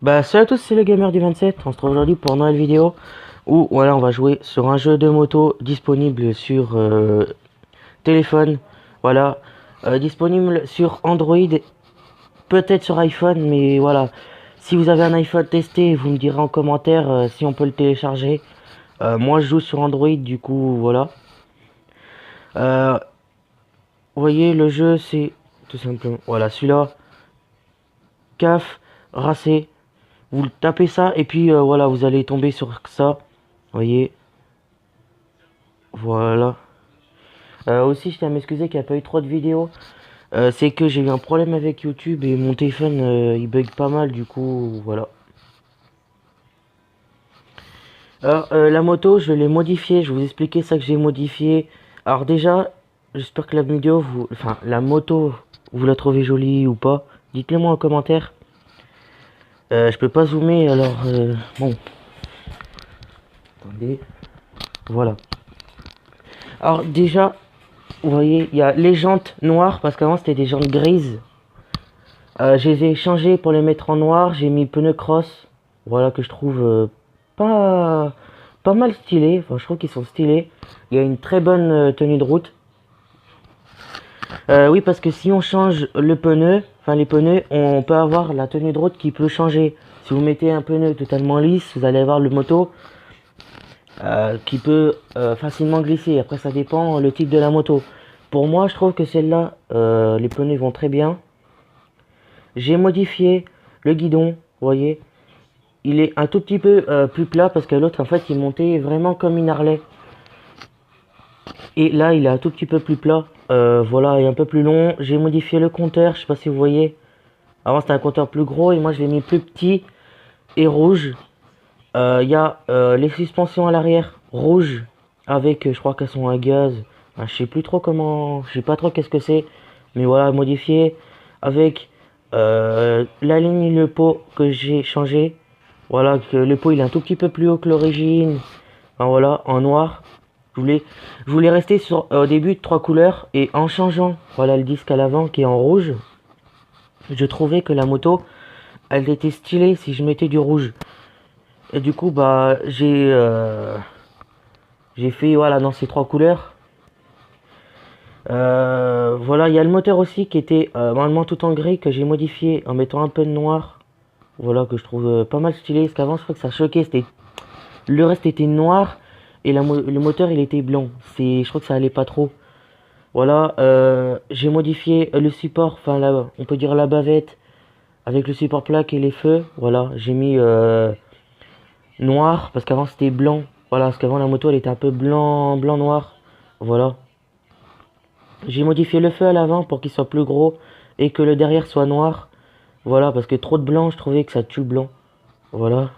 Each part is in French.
Bah salut à tous, c'est le gamer du 27. On se retrouve aujourd'hui pour une nouvelle vidéo où voilà, on va jouer sur un jeu de moto disponible sur téléphone. Voilà, disponible sur Android, peut-être sur iPhone, mais voilà. Si vous avez un iPhone testé, vous me direz en commentaire si on peut le télécharger. Moi, je joue sur Android, du coup, voilà. Euh, vous voyez, le jeu, c'est tout simplement, voilà, celui-là, CAF, Racé. Vous tapez ça et puis voilà, vous allez tomber sur ça. Vous voyez, voilà. Aussi, je tiens à m'excuser qu'il n'y a pas eu trop de vidéos. C'est que j'ai eu un problème avec YouTube et mon téléphone il bug pas mal, du coup, voilà. Alors, la moto, je l'ai modifiée. Je vais vous expliquer ça que j'ai modifié. Alors, déjà, j'espère que la vidéo, enfin, la moto, vous la trouvez jolie ou pas. Dites-le moi en commentaire. Je peux pas zoomer, alors bon. Attendez. Voilà. Alors, déjà, vous voyez, il y a les jantes noires parce qu'avant c'était des jantes grises. Je les ai changées pour les mettre en noir. J'ai mis pneus cross. Voilà que je trouve pas, pas mal stylés. Enfin, je trouve qu'ils sont stylés. Il y a une très bonne tenue de route. Oui, parce que si on change le pneu, enfin les pneus, on peut avoir la tenue de route qui peut changer. Si vous mettez un pneu totalement lisse, vous allez avoir le moto qui peut facilement glisser. Après, ça dépend le type de la moto. Pour moi, je trouve que celle-là, les pneus vont très bien. J'ai modifié le guidon, vous voyez. Il est un tout petit peu plus plat parce que l'autre, en fait, il montait vraiment comme une Harley. Et là, il est un tout petit peu plus plat. Voilà, et un peu plus long. J'ai modifié le compteur, je sais pas si vous voyez. Avant, c'était un compteur plus gros et moi, je l'ai mis plus petit et rouge. Il y a les suspensions à l'arrière rouges avec, je crois qu'elles sont à gaz. Enfin, je sais plus trop comment, je sais pas trop qu'est-ce que c'est, mais voilà, modifié avec la ligne le pot que j'ai changé. Voilà, que le pot il est un tout petit peu plus haut que l'origine. Enfin, voilà, en noir. Je voulais rester sur au début 3 couleurs et en changeant, voilà le disque à l'avant qui est en rouge. Je trouvais que la moto, elle était stylée si je mettais du rouge. Et du coup, bah, j'ai fait, voilà, dans ces 3 couleurs. Voilà, il y a le moteur aussi qui était normalement tout en gris que j'ai modifié en mettant un peu de noir. Voilà, que je trouve pas mal stylé. Parce qu'avant, je crois que ça choquait. Le reste était noir et le moteur il était blanc. Je crois que ça allait pas trop. Voilà, j'ai modifié le support, enfin là, on peut dire la bavette avec le support plaque et les feux. Voilà, j'ai mis noir parce qu'avant c'était blanc. Voilà, parce qu'avant la moto elle était un peu blanc, blanc noir. Voilà. J'ai modifié le feu à l'avant pour qu'il soit plus gros et que le derrière soit noir. Voilà, parce que trop de blanc, je trouvais que ça tue le blanc. Voilà.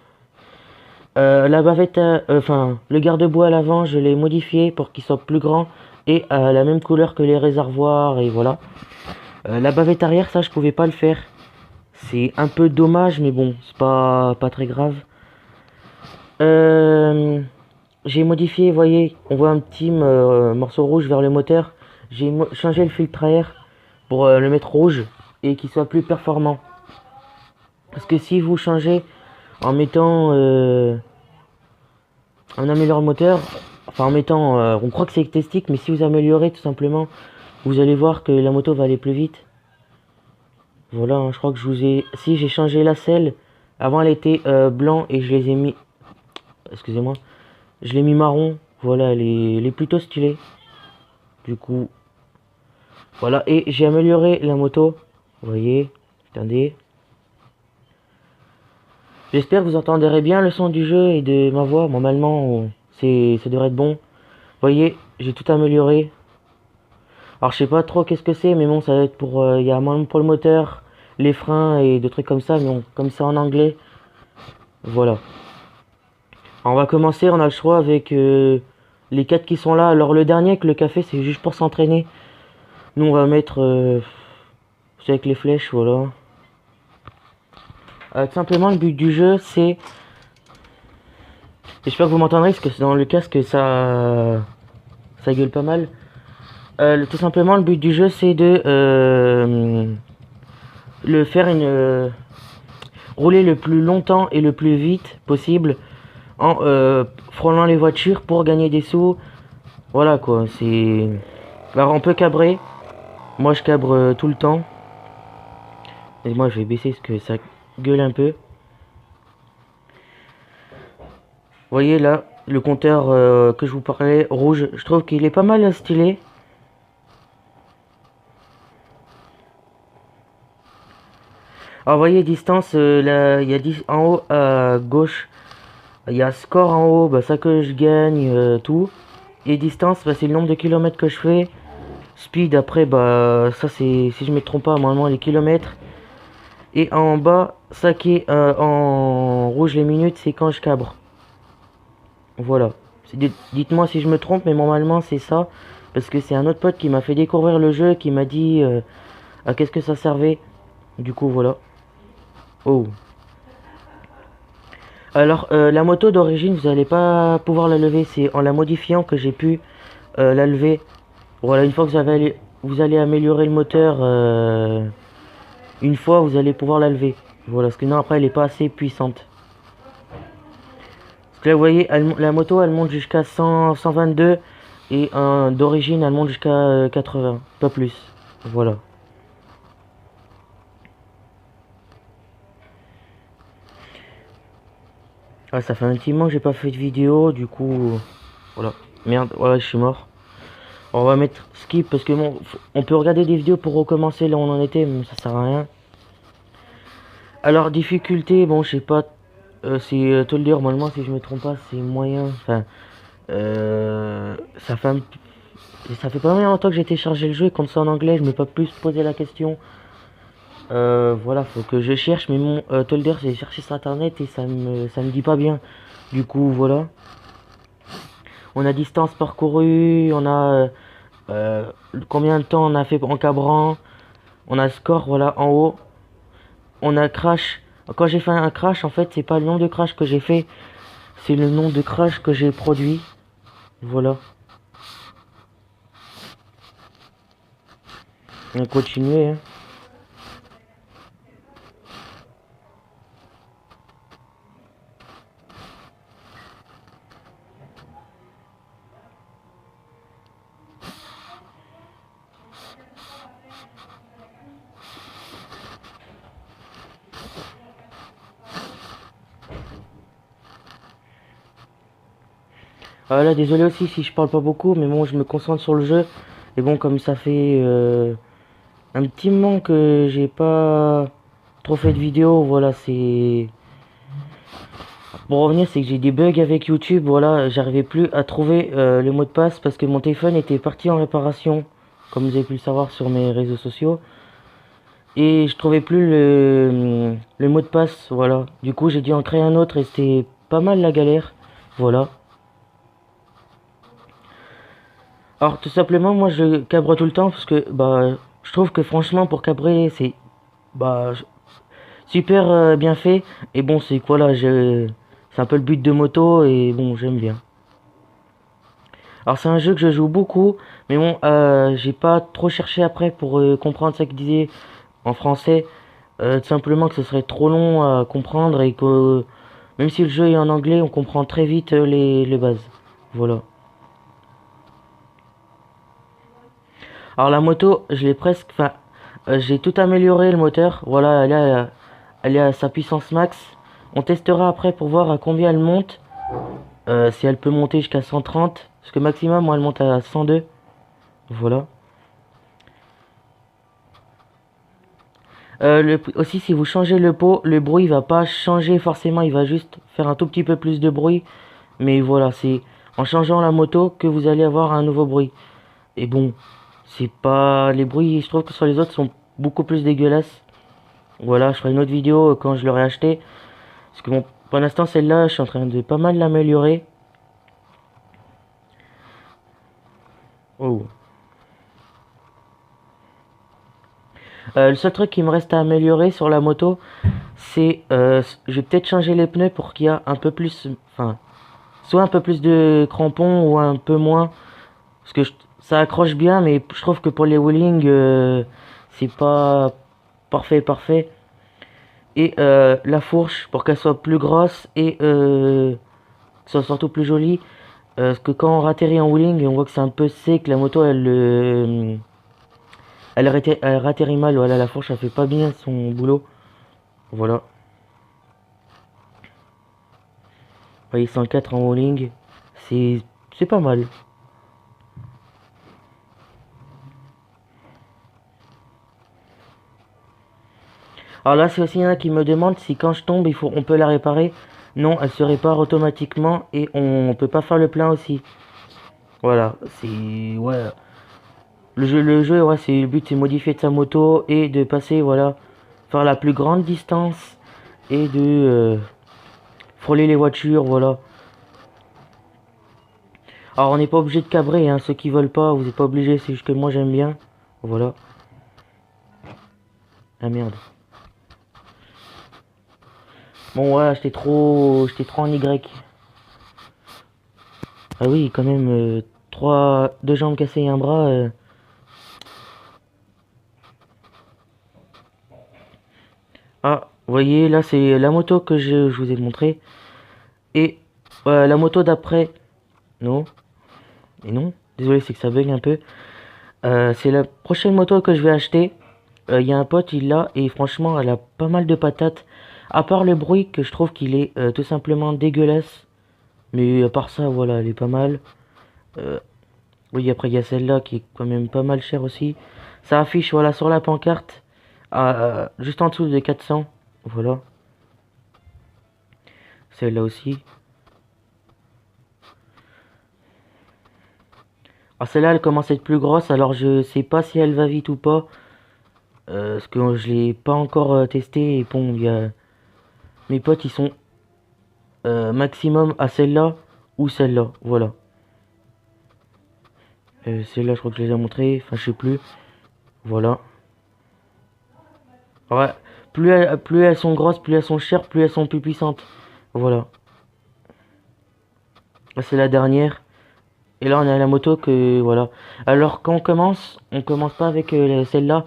La bavette, enfin, le garde-boue à l'avant, je l'ai modifié pour qu'il soit plus grand et la même couleur que les réservoirs et voilà. La bavette arrière, ça, je pouvais pas le faire. C'est un peu dommage, mais bon, c'est pas très grave. Euh, j'ai modifié, vous voyez, on voit un petit morceau rouge vers le moteur. J'ai changé le filtre à air pour le mettre rouge et qu'il soit plus performant. Parce que si vous changez en mettant en améliorant le moteur, enfin en mettant, on croit que c'est testique, mais si vous améliorez tout simplement, vous allez voir que la moto va aller plus vite. Voilà, hein, je crois que je vous ai, si j'ai changé la selle, avant elle était blanc et je les ai mis, excusez-moi, je l'ai mis marron. Voilà, elle est plutôt stylée. Du coup, voilà, et j'ai amélioré la moto. Vous voyez, attendez. J'espère que vous entendrez bien le son du jeu et de ma voix. Normalement, ça devrait être bon. Vous voyez, j'ai tout amélioré. Alors, je sais pas trop qu'est-ce que c'est, mais bon, ça va être pour. Il y a un pour le moteur, les freins et des trucs comme ça, mais bon, comme c'est en anglais. Voilà. Alors, on va commencer, on a le choix avec les 4 qui sont là. Alors, le dernier, que le café, c'est juste pour s'entraîner. Nous, on va mettre. C'est avec les flèches, voilà. Tout simplement, le but du jeu, c'est. J'espère que vous m'entendrez, parce que c'est dans le casque, ça gueule pas mal. Tout simplement, le but du jeu, c'est de le faire une. rouler le plus longtemps et le plus vite possible en frôlant les voitures pour gagner des sous. Voilà quoi, c'est... Alors on peut cabrer. Moi je cabre tout le temps. Et moi je vais baisser parce que ça gueule un peu. Vous voyez là, le compteur que je vous parlais, rouge, je trouve qu'il est pas mal stylé. Alors vous voyez, distance, là, il y a 10 en haut à gauche. Il y a score en haut, bah, ça que je gagne, tout. Et distance, bah, c'est le nombre de kilomètres que je fais. Speed, après, bah, ça c'est, si je me trompe pas, normalement les kilomètres. Et en bas, ça qui est en rouge les minutes, c'est quand je cabre. Voilà. Dites-moi si je me trompe, mais normalement c'est ça. Parce que c'est un autre pote qui m'a fait découvrir le jeu, qui m'a dit à qu'est-ce que ça servait. Du coup, voilà. Oh. Alors, la moto d'origine, vous n'allez pas pouvoir la lever. C'est en la modifiant que j'ai pu la lever. Voilà, une fois que vous allez améliorer le moteur, une fois, vous allez pouvoir la lever. Voilà, parce que non, après, elle n'est pas assez puissante. Parce que là, vous voyez, la moto, elle monte jusqu'à 122. Et d'origine, elle monte jusqu'à 80. Pas plus. Voilà. Ah, ça fait un petit moment que j'ai pas fait de vidéo, du coup, voilà. Merde, voilà, je suis mort. On va mettre skip parce que bon, on peut regarder des vidéos pour recommencer là où on en était, mais ça sert à rien. Alors, difficulté, bon, je sais pas, c'est te le dire, normalement, si je me trompe pas, c'est moyen. Enfin, ça fait pas mal longtemps que j'ai téléchargé le jeu et comme ça en anglais, je me peux plus poser la question. Voilà, faut que je cherche, mais mon te le dire, j'ai cherché sur internet et ça me dit pas bien. Du coup, voilà. On a distance parcourue, on a combien de temps on a fait en cabrant, on a score, voilà, en haut. On a crash. Quand j'ai fait un crash, en fait, c'est pas le nombre de crash que j'ai fait, c'est le nombre de crash que j'ai produit. Voilà. On va continuer, hein. Ah là, désolé aussi si je parle pas beaucoup, mais bon, je me concentre sur le jeu. Et bon, comme ça fait un petit moment que j'ai pas trop fait de vidéos, voilà, c'est... Pour revenir, c'est que j'ai des bugs avec YouTube, voilà, j'arrivais plus à trouver le mot de passe parce que mon téléphone était parti en réparation, comme vous avez pu le savoir sur mes réseaux sociaux. Et je trouvais plus le mot de passe, voilà. Du coup, j'ai dû en créer un autre et c'était pas mal la galère, voilà. Alors, tout simplement, moi, je cabre tout le temps parce que, bah, je trouve que franchement, pour cabrer, c'est, bah, super bien fait. Et bon, c'est quoi là, c'est un peu le but de moto et bon, j'aime bien. Alors, c'est un jeu que je joue beaucoup, mais bon, j'ai pas trop cherché après pour comprendre ça qu'il disait en français. Tout simplement que ce serait trop long à comprendre et que même si le jeu est en anglais, on comprend très vite les bases. Voilà. Alors la moto, je l'ai presque, enfin, j'ai tout amélioré le moteur. Voilà, elle est à sa puissance max. On testera après pour voir à combien elle monte. Si elle peut monter jusqu'à 130. Parce que maximum, moi, elle monte à 102. Voilà. Aussi, si vous changez le pot, le bruit va pas changer forcément. Il va juste faire un tout petit peu plus de bruit. Mais voilà, c'est en changeant la moto que vous allez avoir un nouveau bruit. Et bon, c'est pas... Les bruits, je trouve que sur les autres sont beaucoup plus dégueulasses. Voilà, je ferai une autre vidéo quand je l'aurai acheté. Parce que bon, pour l'instant, celle-là, je suis en train de pas mal l'améliorer. Oh. Le seul truc qui me reste à améliorer sur la moto, c'est... je vais peut-être changer les pneus pour qu'il y ait un peu plus... Enfin, soit un peu plus de crampons ou un peu moins. Parce que ça accroche bien, mais je trouve que pour les wheelings, c'est pas parfait. Et la fourche pour qu'elle soit plus grosse et que ce soit surtout plus jolie. Parce que quand on atterrit en wheeling, on voit que c'est un peu sec, la moto elle ratterrit mal, voilà, la fourche elle fait pas bien son boulot. Voilà. Vous voyez, 104 en wheeling, c'est pas mal. Alors là, c'est aussi il y en a qui me demandent si quand je tombe, on peut la réparer. Non, elle se répare automatiquement et on peut pas faire le plein aussi. Voilà, c'est ouais. Le jeu, ouais, c'est le but, c'est modifier de sa moto et de passer, voilà, faire la plus grande distance et de frôler les voitures, voilà. Alors on n'est pas obligé de cabrer, hein, ceux qui veulent pas, vous n'êtes pas obligé, c'est juste que moi j'aime bien. Voilà. Ah merde. Bon ouais, j'étais trop en Y. Ah oui, quand même, deux jambes cassées et un bras. Ah, vous voyez, là c'est la moto que je vous ai montré. Et la moto d'après, non, et non, désolé, c'est que ça bug un peu. C'est la prochaine moto que je vais acheter. Il y a un pote, il l'a, et franchement, elle a pas mal de patates. À part le bruit, que je trouve qu'il est tout simplement dégueulasse. Mais à part ça, voilà, elle est pas mal. Euh, oui, après, il y a celle-là qui est quand même pas mal chère aussi. Ça affiche, voilà, sur la pancarte, juste en dessous de 400. Voilà, celle-là aussi. Alors celle-là, elle commence à être plus grosse, alors je sais pas si elle va vite ou pas. Parce que je l'ai pas encore testé. Et bon, il y a... mes potes, ils sont maximum à celle-là ou celle-là. Voilà. Celle-là, je crois que je les ai montrées. Enfin, je sais plus. Voilà. Ouais. Plus elles sont grosses, plus elles sont chères, plus elles sont plus puissantes. Voilà. Là, c'est la dernière. Et là, on a la moto que... Voilà. Alors, quand on commence pas avec celle-là.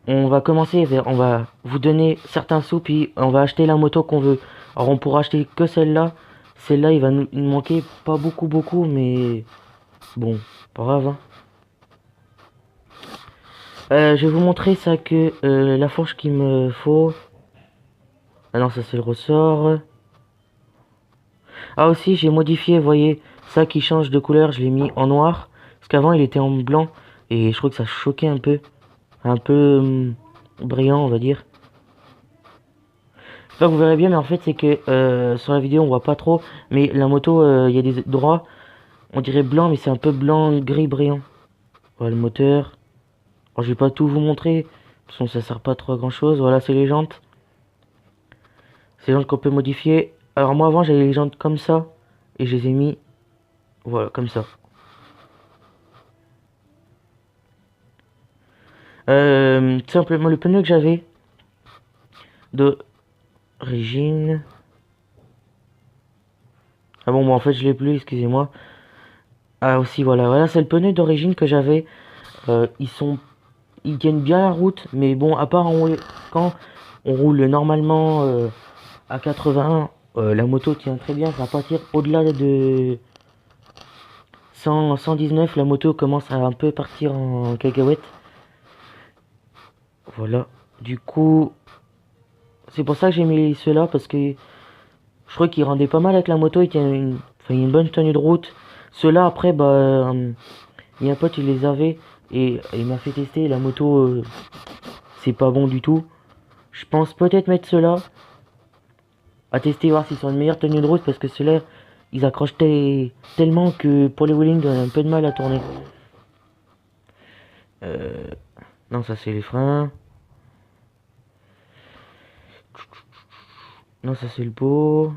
On va commencer, on va vous donner certains sous, puis on va acheter la moto qu'on veut. Alors, on pourra acheter que celle-là. Celle-là, il va nous manquer pas beaucoup, mais... Bon, pas grave, hein. Je vais vous montrer ça que la fourche qu'il me faut. Ah non, ça c'est le ressort. Ah aussi, j'ai modifié, vous voyez, ça qui change de couleur, je l'ai mis en noir. Parce qu'avant, il était en blanc. Et je trouve que ça choquait un peu. Un peu brillant, on va dire. J'espère que vous verrez bien, mais en fait, c'est que sur la vidéo, on voit pas trop. Mais la moto, il y a des droits. On dirait blanc, mais c'est un peu blanc, gris, brillant. Voilà le moteur. Alors, je vais pas tout vous montrer. Parce que ça sert pas trop à grand chose. Voilà, c'est les jantes. C'est les jantes qu'on peut modifier. Alors, moi, avant, j'avais les jantes comme ça. Et je les ai mis. Voilà, comme ça. Tout simplement, le pneu que j'avais d'origine. Ah bon, moi, en fait, je l'ai plus, excusez-moi. Ah, aussi, voilà. Voilà, c'est le pneu d'origine que j'avais. Ils tiennent bien la route, mais bon, à part quand on roule normalement à 80, la moto tient très bien. Ça va partir au-delà de 100, 119, la moto commence à un peu partir en cacahuète. Voilà. Du coup, c'est pour ça que j'ai mis ceux-là, parce que je crois qu'ils rendaient pas mal avec la moto. Ils tiennent enfin, une bonne tenue de route. Ceux-là, après, bah, il y a un pote, il les avait. Et il m'a fait tester la moto. C'est pas bon du tout. Je pense peut-être mettre ceux-là à tester, voir s'ils sont une meilleure tenue de route, parce que ceux-là, ils accrochent tellement que pour les wheelings, on a un peu de mal à tourner. Euh, non, ça c'est les freins. Non, ça c'est le pot.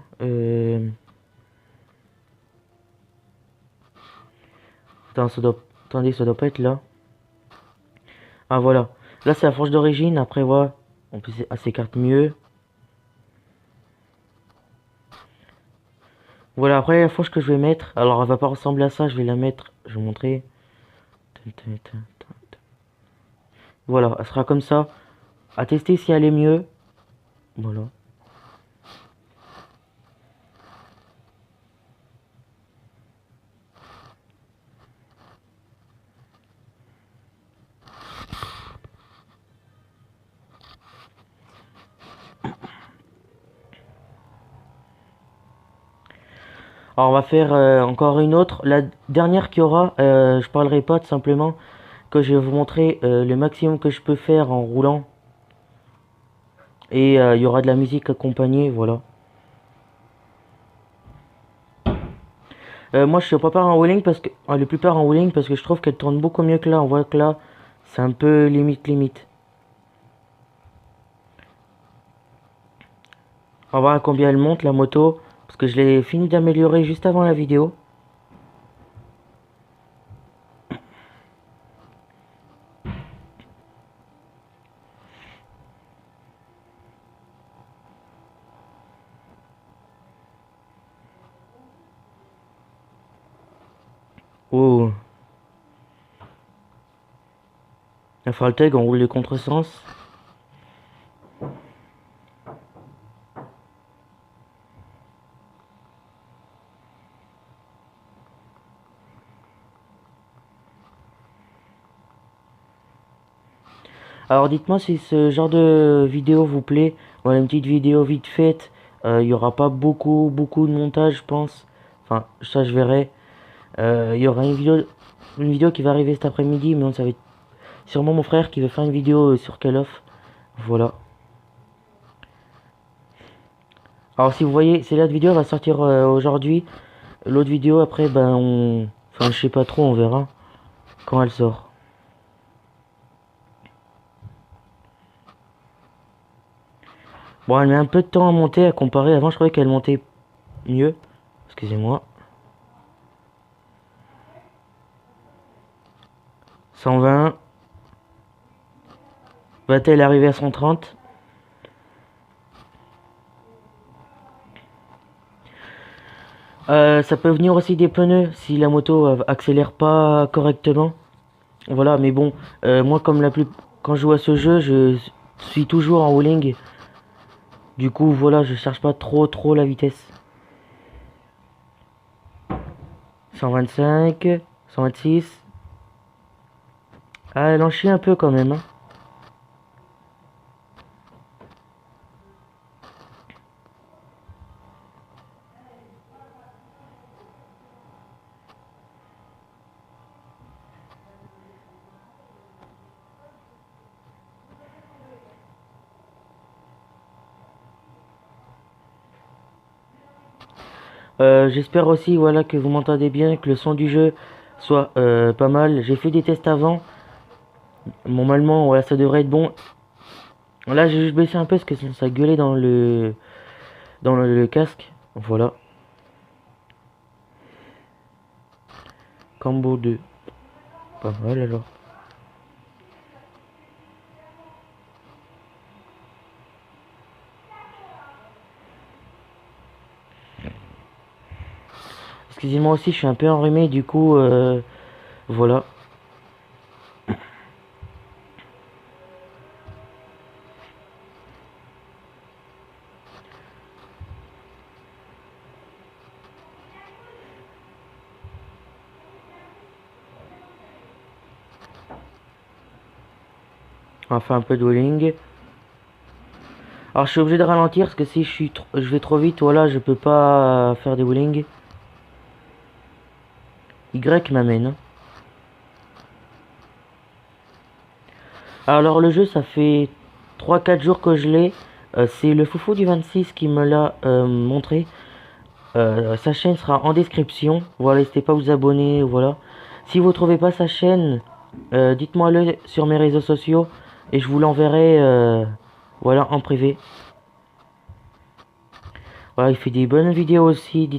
Attendez, ça doit pas être là. Ah voilà. Là c'est la fourche d'origine. Après voilà, on peut s'écarte mieux. Voilà, après la fourche que je vais mettre. Alors elle va pas ressembler à ça, je vais la mettre. Je vais vous montrer. Voilà, elle sera comme ça. À tester si elle est mieux. Voilà. Alors on va faire encore une autre. La dernière qu'il y aura, je parlerai pas tout simplement que je vais vous montrer le maximum que je peux faire en roulant. Et il y aura de la musique accompagnée, voilà. Moi je prépare en wheeling parce que la plupart en wheeling parce que je trouve qu'elle tourne beaucoup mieux que là. On voit que là c'est un peu limite. On va voir à combien elle monte la moto parce que je l'ai fini d'améliorer juste avant la vidéo. Oh, la Falteg on roule les contresens. Alors dites-moi si ce genre de vidéo vous plaît. Voilà une petite vidéo vite faite. Il y aura pas beaucoup de montage je pense. Enfin ça je verrai. Il y aura une vidéo qui va arriver cet après-midi. Mais non, ça va être sûrement mon frère qui va faire une vidéo sur Call of. Voilà. Alors si vous voyez, c'est la vidéo va sortir aujourd'hui. L'autre vidéo après ben on... Enfin je sais pas trop, on verra quand elle sort. Bon elle met un peu de temps à monter à comparer. Avant je croyais qu'elle montait mieux. Excusez-moi. 120. Va-t-elle arriver à 130? Ça peut venir aussi des pneus si la moto accélère pas correctement. Voilà, mais bon, moi comme quand je joue à ce jeu, je suis toujours en wheeling. Du coup, voilà, je cherche pas trop la vitesse. 125, 126. Ah, elle en chie un peu quand même, hein. J'espère aussi, voilà, que vous m'entendez bien, que le son du jeu soit pas mal. J'ai fait des tests avant. Normalement, ouais, ça devrait être bon. Là, j'ai juste baissé un peu parce que ça gueulait dans le casque. Voilà. Combo 2. Pas mal alors. Excusez-moi aussi, je suis un peu enrhumé, du coup, voilà. On va faire un peu de wheeling. Alors, je suis obligé de ralentir parce que si je vais trop vite, voilà, je peux pas faire des wheeling. Y m'amène. Alors, le jeu, ça fait 3-4 jours que je l'ai. C'est le foufou du 26 qui me l'a montré. Sa chaîne sera en description. Voilà, n'hésitez pas à vous abonner. Voilà. Si vous trouvez pas sa chaîne, dites-moi le sur mes réseaux sociaux et je vous l'enverrai voilà, en privé. Voilà, il fait des bonnes vidéos aussi.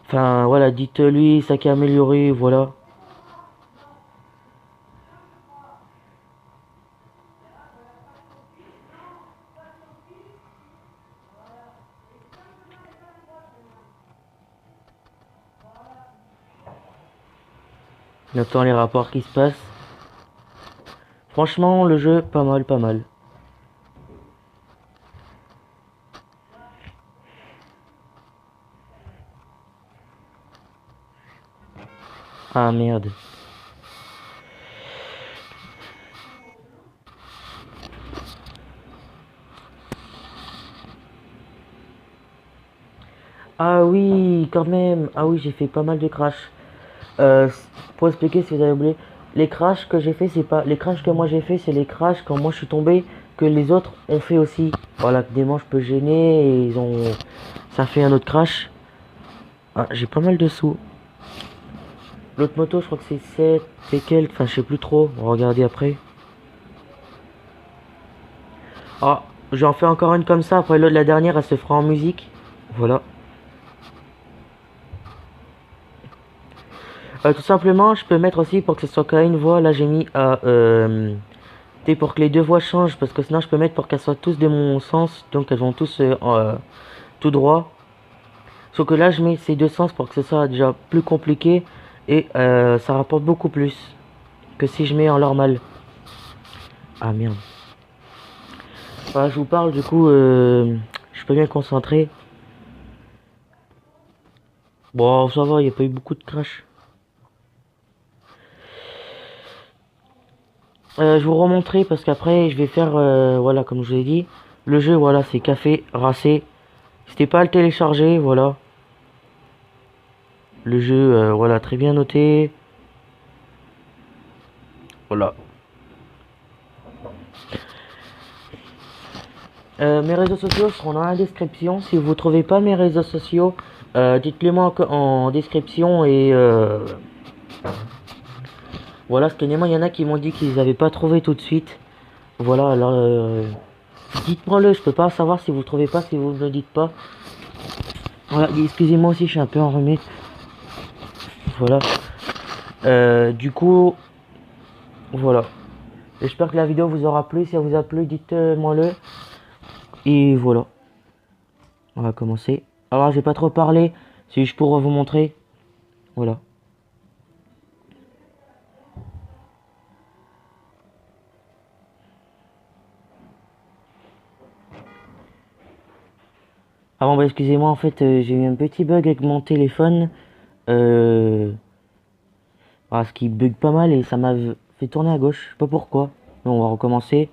Enfin, voilà, dites-lui ça qui a amélioré. Voilà. On attend les rapports qui se passent. Franchement, le jeu, pas mal. Ah merde. Ah oui, quand même. Ah oui, j'ai fait pas mal de crash. Euh, pour expliquer si vous avez oublié, les crashs que j'ai fait, c'est pas les crashs que moi j'ai fait, c'est les crashs quand moi je suis tombé que les autres ont fait aussi. Voilà, que des manches peu gêner et ils ont ça fait un autre crash. Ah, j'ai pas mal de sous. L'autre moto, je crois que c'est 7 et quelques, enfin je sais plus trop. On va regarder après. Ah, j'en fais encore une comme ça. Après l'autre, la dernière, elle se fera en musique. Voilà. Tout simplement, je peux mettre aussi pour que ce soit qu'à une voix. Là, j'ai mis à pour que les deux voix changent, parce que sinon je peux mettre pour qu'elles soient tous de mon sens, donc elles vont tous tout droit. Sauf que là, je mets ces deux sens pour que ce soit déjà plus compliqué et ça rapporte beaucoup plus que si je mets en normal. Ah merde. Voilà, je vous parle, du coup, je peux bien me concentrer. Bon, ça va, il n'y a pas eu beaucoup de crash. Je vous remontrerai parce qu'après je vais faire, voilà, comme je vous ai dit, le jeu, voilà, c'est café racé. N'hésitez pas à le télécharger, voilà. Le jeu, voilà, très bien noté. Voilà. Mes réseaux sociaux seront dans la description. Si vous ne trouvez pas mes réseaux sociaux, dites-le moi en description et voilà, parce que il y en a qui m'ont dit qu'ils n'avaient pas trouvé tout de suite. Voilà, alors dites-moi-le, je peux pas savoir si vous ne trouvez pas, si vous ne le dites pas. Voilà, excusez-moi aussi, je suis un peu enrhumé. Voilà. Du coup, voilà. J'espère que la vidéo vous aura plu. Si elle vous a plu, dites-moi-le. Et voilà. On va commencer. Alors, je vais pas trop parler. Si je pourrais vous montrer. Voilà. Ah bon, bah excusez-moi, en fait, j'ai eu un petit bug avec mon téléphone. Ce qui bug pas mal et ça m'a fait tourner à gauche. Je sais pas pourquoi. Donc, on va recommencer.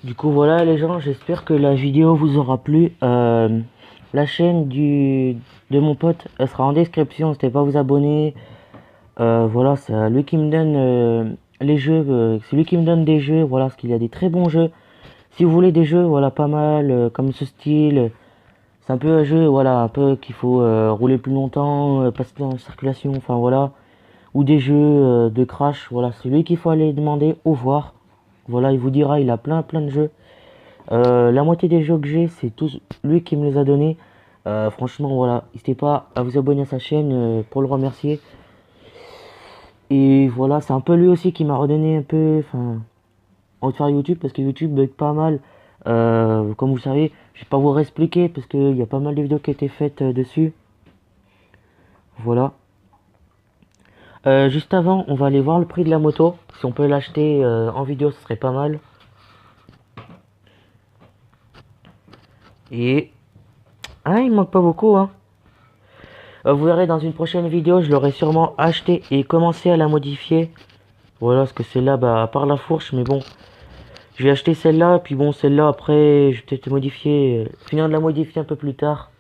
Du coup voilà les gens, j'espère que la vidéo vous aura plu. La chaîne de mon pote, elle sera en description, n'hésitez pas à vous abonner. Voilà, c'est lui qui me donne les jeux, c'est lui qui me donne des jeux, voilà, parce qu'il y a des très bons jeux. Si vous voulez des jeux, voilà, pas mal, comme ce style, c'est un peu un jeu, voilà, un peu qu'il faut rouler plus longtemps, passer en circulation, enfin voilà. Ou des jeux de crash, voilà, c'est lui qu'il faut aller demander au voir. Voilà, il vous dira, il a plein de jeux. La moitié des jeux que j'ai, c'est tous lui qui me les a donnés. Franchement, voilà, n'hésitez pas à vous abonner à sa chaîne pour le remercier. Et voilà, c'est un peu lui aussi qui m'a redonné un peu, enfin, envie de faire YouTube parce que YouTube bug pas mal. Comme vous savez, je vais pas vous réexpliquer parce qu'il y a pas mal de vidéos qui ont été faites dessus. Voilà. Juste avant, on va aller voir le prix de la moto. Si on peut l'acheter en vidéo, ce serait pas mal. Et... Ah, il manque pas beaucoup, hein. Vous verrez dans une prochaine vidéo, je l'aurai sûrement acheté et commencé à la modifier. Voilà, parce que celle-là, bah, à part la fourche, mais bon. Je vais acheter celle-là, puis bon, celle-là, après, je vais peut-être modifier, finir de la modifier un peu plus tard.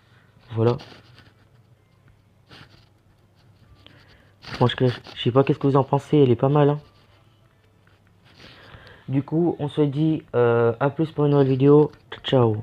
Voilà. Franchement, je sais pas qu'est-ce que vous en pensez, elle est pas mal, hein. Du coup, on se dit à plus pour une nouvelle vidéo. Ciao.